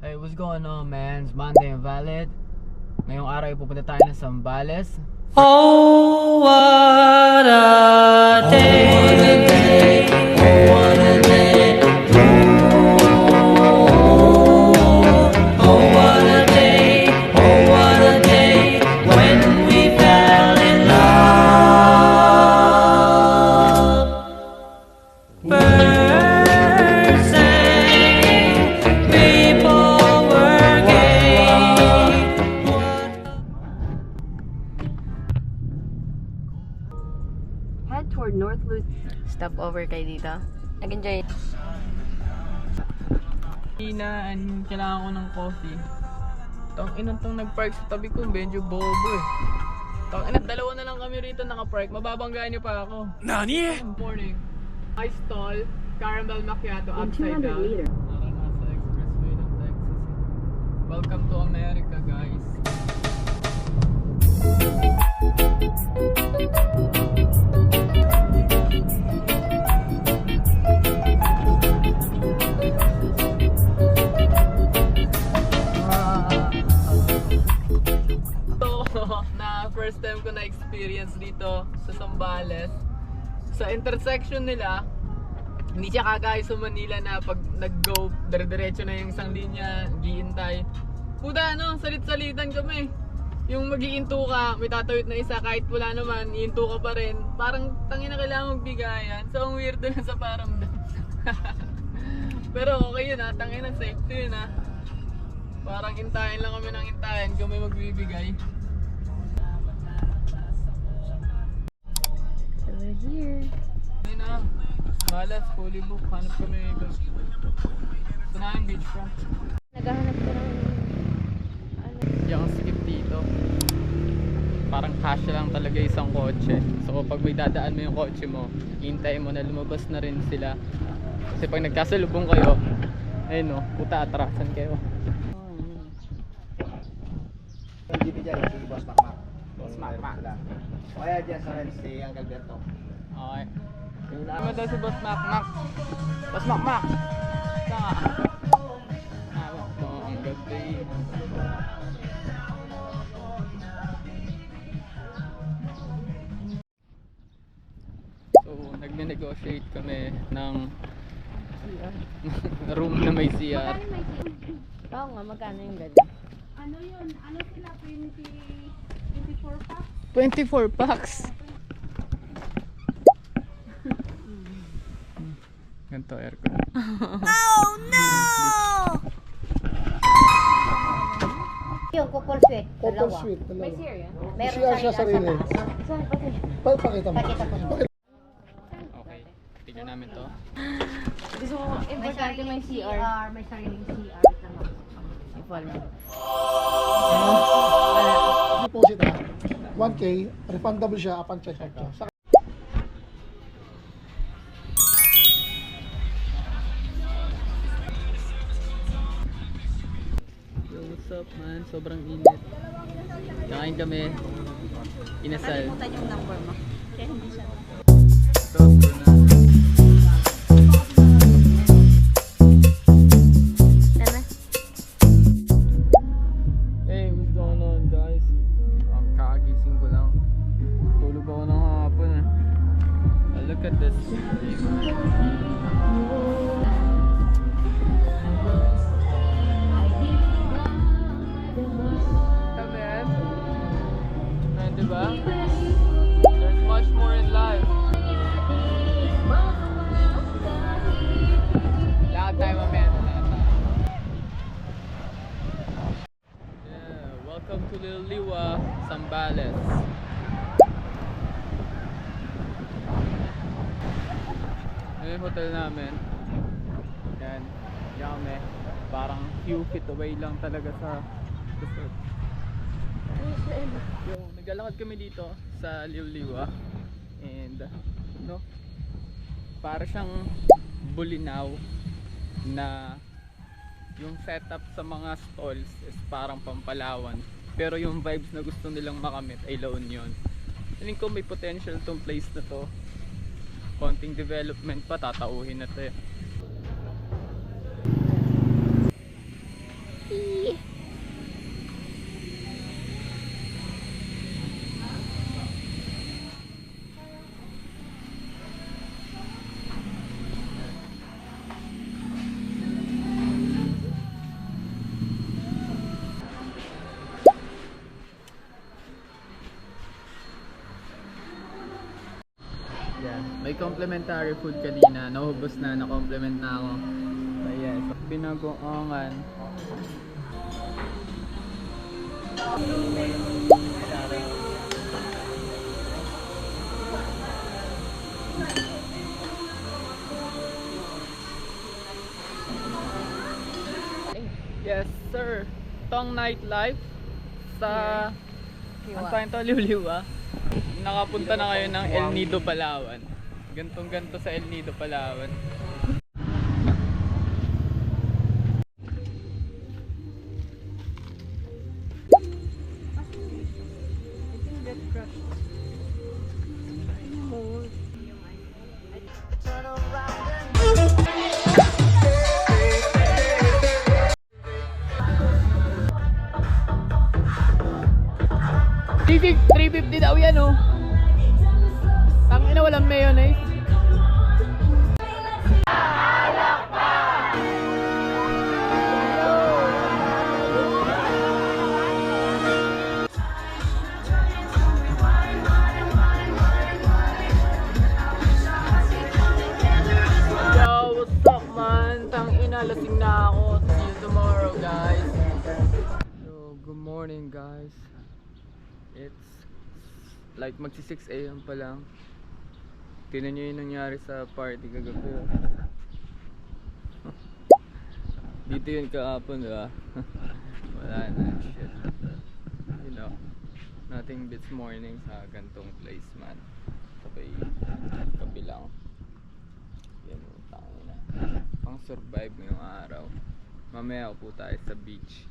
Hey, what's going on, man? It's Monday and Valid. Ngayong araw ay pupunta tayo ng Zambales. Oh, what a day. Oh, what a day. Oh, what a day. Oh, what a day. Oh, what a day when we fell in love. Birds sang, people were gay. Head toward North Lut. Stop over kayo dito. Nag-enjoy. Hinaan, kailangan ko ng coffee. Tang inang tong nag-park sa tabi ko, medyo bobo eh. Tang ina, dalawa na lang kami rito naka-park. Mababanggaan niyo pa ako. Nani? Good morning. My stall, caramel macchiato In upside 200 down. meters. Para nasa expressway ng Texas. Welcome to America, guys. Na first time ko na experience dito sa Zambales. Sa intersection nila, hindi siya kagaya sa Manila na pag nag-go, dire-diretso na yung isang linya, giintay. Puta ano, salit-salitan kami. Yung mag-iinto ka, may tatawid na isa, kahit wala naman, iinto ka pa rin. Parang tangina kailangan magbigayan. So ang weirdo na sa paramdam. Pero okay yun ha, tangina safety yun ha. Parang intayin lang kami ng intayin kung may magbibigay. So we're here. Ayun na, Zambales, fully booked. Hanap kami doon. Ito na yung beachfront. Naghahanap ko ng Yung sikip dito. Parang kasya lang talaga isang kotse. So pag may dadaan mo yung kotse mo, hintayin mo na lumabas na rin sila. Kasi pag nagkasalubong kayo, ayun no, puta atrasan kayo. GP dyan, si Boss Macmac. Boss Macmac. O kaya dyan sa rin si Uncle Berto. Okay. Ano daw si Boss Macmac? Boss Macmac! Saan ka? Hawak mo ang gabi. So, nagne-negotiate kami ng room na may CR. Oo nga, magkano yung ganun? Ano yun? Ano sila? 24 packs? 24 packs. Ganito aircon. Yung couple suite, Couple dalawa. suite, dalawa. May cereal? Meron Siya siya sa sarili. taas. Pakita mo. Pakita ko. Okay, tignan namin to. Gusto mo, importante may CR. May sariling CR. Tama. I-follow. Deposit ha. 1K, refundable siya upon check-out. Sa Yo, what's up man? Sobrang init. Kakain kami. Inasal. yung number mo. Kaya hindi siya. Ito, ito na. Tama? Hey, what's going on guys? Kakagising ko lang. Tulog ako ng hapon eh. Look at this. Man. Diba? There's much more in life. Lakad tayo mamaya. Yeah, welcome to Little Liwa, Zambales. Ito yung hotel namin. Yan. Yan kami. Parang few feet away lang talaga sa resort. Yung naglalakad kami dito sa Liuliwa and no, para siyang bulinaw na yung setup sa mga stalls is parang Pampalawan, pero yung vibes na gusto nilang makamit ay La Union. Feeling ko may potential tong place na to. Konting development pa, tatauhin na to eh. complimentary food kanina. Naubos na, na-compliment na ako. But yes, pinagoongan. Yes, sir. Ito ang nightlife sa... Ang tawag ito? Liwliwa. Nakapunta na kayo ng El Nido, Palawan. Gantong-ganto sa El Nido, Palawan. $350 daw yan oh. Tangina walang mayonnaise. Yo, what's up man? Tangina lasing na ako. See you tomorrow guys. So, good morning guys. It's like magsi 6 AM pa lang. Tingnan nyo yung nangyari sa party kagabi. Dito yun kahapon, diba? Wala na, shit. You know, nothing beats morning sa gantong place, man. Sabay, kabilang. Yan, tangin na. Pang survive ngayong araw. Mamaya po tayo sa beach.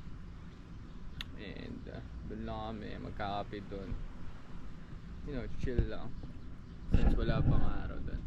And doon lang kami, magkakape doon. You know, chill lang. Since wala pang araw doon.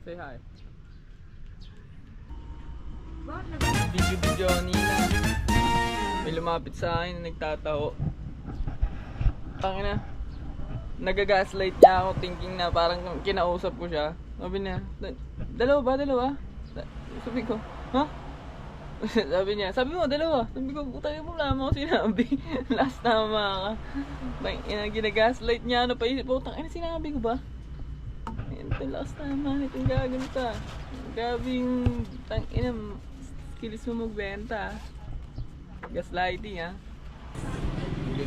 Say hi. Video Nina. May lumapit sa akin na nagtataho. Tangina. Nagagaslight niya ako thinking na parang kinausap ko siya. Sabi niya, dalawa ba? Sabi ko, ha? Sabi niya, sabi mo dalawa. Sabi ko, putang mo lamang ako sinabi. Last tama ka. Ginagaslight niya, ano pa isip ko, tangina sinabi ko ba? Ito last tama, itong gaganta. Gabing, tangina, skills mo magbenta. Gaslighting ha.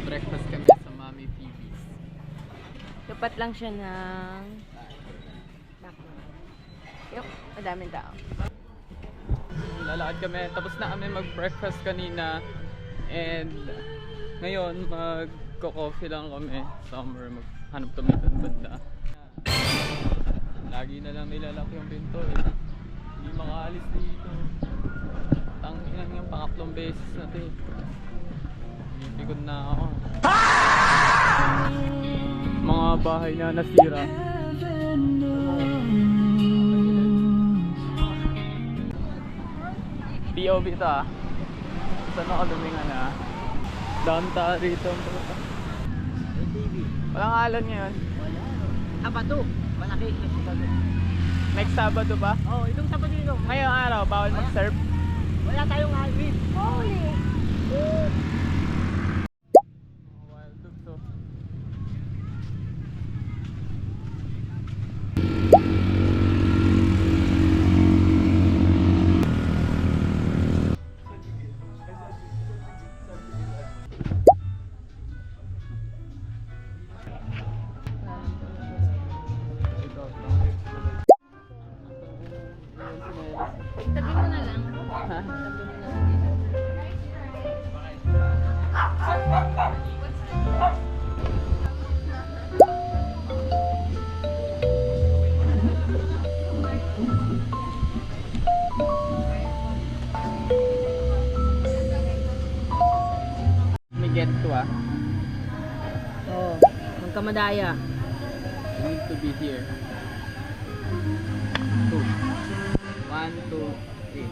Breakfast kami sa Mami Phoebe's. Dapat lang siya ng... Yup, madaming tao. Lalakad kami, tapos na kami mag-breakfast kanina. And ngayon, magko-coffee lang kami. Somewhere, maghanap kami doon banda. Lagi na lang nilalak yung pinto eh. Hindi makaalis dito. Tanginan yung pangatlong beses na ito eh. Bibigod na ako. Mga bahay na nasira. POV ito ah. Saan ako lumingan ah? Downtown rito. Walang alam ngayon. Abato. Malaki. Next Sabado ba? Oh, itong Sabado dito. Ngayong araw, bawal mag-surf. Wala tayong alvin. Holy. Wild dog to. Tabi mo na lang. Ha? Tabi mo na lang. May get to ah. Oh, ka madaya. You need to be here. 2. 1, 2, 3.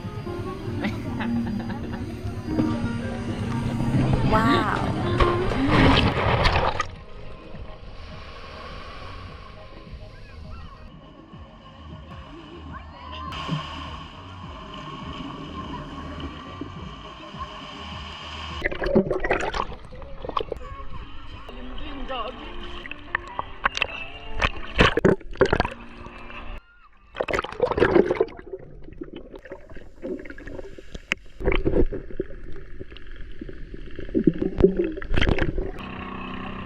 Wow!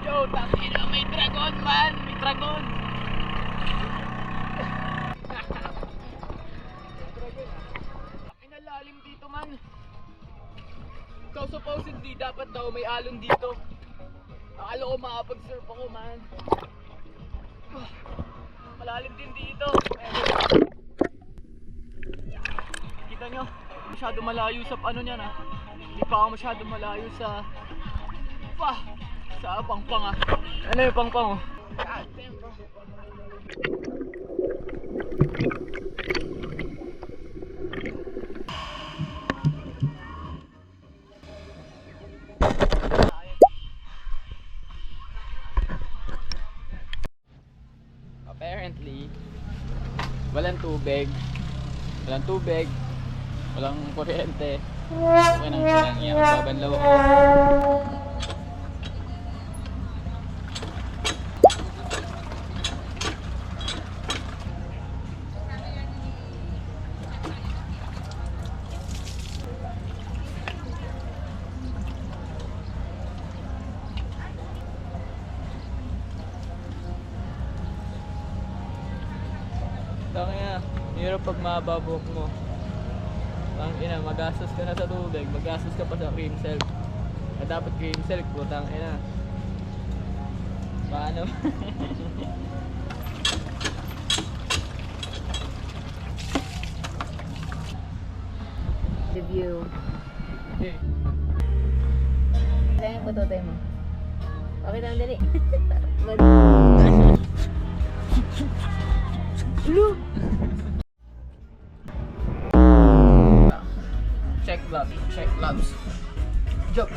Yo, tangina, may dragon man! May dragon! Pinalalim dito man. So supposedly, dapat daw may alon dito. Akala ko makapag-surf ako man. Malalim din dito. Kita nyo, masyado malayo sa ano niyan ah. Hindi pa ako masyado malayo sa pangpang ah. Ano yung pangpang oh? God damn bro. Apparently, walang tubig, walang kuryente. Okay nang kinang babanlaw ako. Tangina, hirap pag mababok mo. Tangina, magastos ka na sa tubig, magastos ka pa sa cream silk. Dapat cream silk po, tangina. Paano? The view. Okay. Kaya yung putotoy mo. Okay lang, dali. Check gloves. Jump.